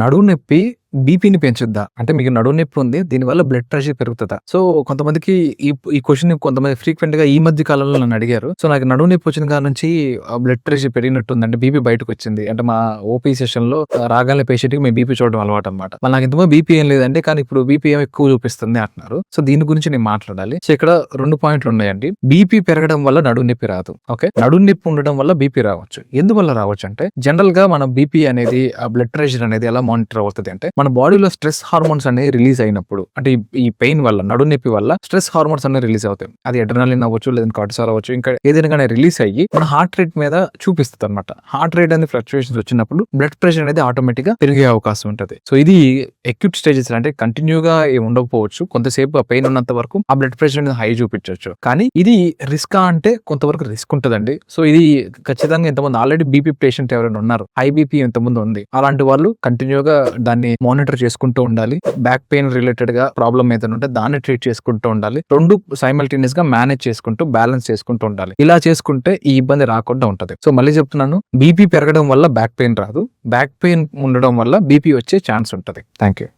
నడుము నొప్పి బీపీని పెంచుద్దా? అంటే మీకు నడుము నొప్పి ఉంది. దీనివల్ల బ్లడ్ ప్రెషర్ పెరుగుతదా? సో కొంతమందికి ఈ క్వెషన్ కొంతమంది ఫ్రీక్వెంట్‌గా ఈ మధ్య కాలంలో నన్ను అడిగారు. సో నాకు నడుము నొప్పి వచ్చిన కాడ నుంచి బ్లడ్ ప్రెషర్ పెరిగినట్టుందండి. బీపీ బయటకొచ్చింది. అంటే మా ఓపీ సెషన్‌లో రాగానే పేషెంట్‌కి మేము బీపీ చూడడం అలవాటనమాట. మళ్ళీ నాకు ఇంతకుముందు బీపీ ఏం లేదండి. కానీ ఇప్పుడు బీపీ ఏమో ఎక్కువ చూపిస్తుంది అంటున్నారు. సో దీని గురించి నేను మాట్లాడాలి. సో ఇక్కడ 2 పాయింట్లు ఉన్నాయండి. బీపీ పెరగడం వల్ల నడుము నొప్పి రాదు. ఓకే. నడుము నొప్పి ఉండడం వల్ల బీపీ రావచ్చు. ఎందువల్ల రావచ్చు అంటే జనరల్‌గా మన బీపీ అనేది బ్లడ్ ప్రెషర్ అనేది ఎలా మానిటర్ అవుతది అంటే మన బాడీలో స్ట్రెస్ హార్మోన్స్ అనేవి రిలీజ్ అయినప్పుడు అంటే ఈ పెయిన్ వల్ల నడుము నొప్పి వల్ల స్ట్రెస్ హార్మోన్స్ అనేవి రిలీజ్ అవుతాయి. అది అడ్రినలిన్ అవ్వచ్చు, లేదంటే కార్టిసాల్ అవ్వచ్చు, ఇంకా ఏదైనా కానీ రిలీజ్ అయ్యి మన హార్ట్ రేట్ మీద చూపిస్తుంది అనమాట. హార్ట్ రేట్ అనేది ఫ్లక్చుయేషన్స్ వచ్చినప్పుడు బ్లడ్ ప్రెషర్ అనేది ఆటోమేటిక్ గా పెరిగే అవకాశం ఉంటుంది. సో ఇది అక్యూట్ స్టేజెస్ అంటే కంటిన్యూగా ఉండకపోవచ్చు. కొంతసేపు ఆ పెయిన్ ఉన్నంత వరకు ఆ బ్లడ్ ప్రెషర్ అనేది హై చూపించవచ్చు. కానీ ఇది రిస్క్ అంటే కొంతవరకు రిస్క్ ఉంటుందండి. సో ఇది ఖచ్చితంగా ఇంతమంది ఆల్రెడీ బీపీ పేషెంట్ ఎవరైనా ఉన్నారు, హై బీపీ ఇంతకుముందు ఉంది, అలాంటి వాళ్ళు కంటిన్యూగా దాన్ని మానిటర్ చేసుకుంటూ ఉండాలి. బ్యాక్ పెయిన్ రిలేటెడ్ గా ప్రాబ్లం ఏదైనా ఉంటే దాన్ని ట్రీట్ చేసుకుంటూ ఉండాలి. రెండు సైమల్టేనియస్ గా మేనేజ్ చేసుకుంటూ బ్యాలెన్స్ చేసుకుంటూ ఉండాలి. ఇలా చేసుకుంటే ఈ ఇబ్బంది రాకుండా ఉంటది. సో మళ్ళీ చెప్తున్నాను, బీపీ పెరగడం వల్ల బ్యాక్ పెయిన్ రాదు. బ్యాక్ పెయిన్ ఉండడం వల్ల బీపీ వచ్చే ఛాన్స్ ఉంటది. Thank you.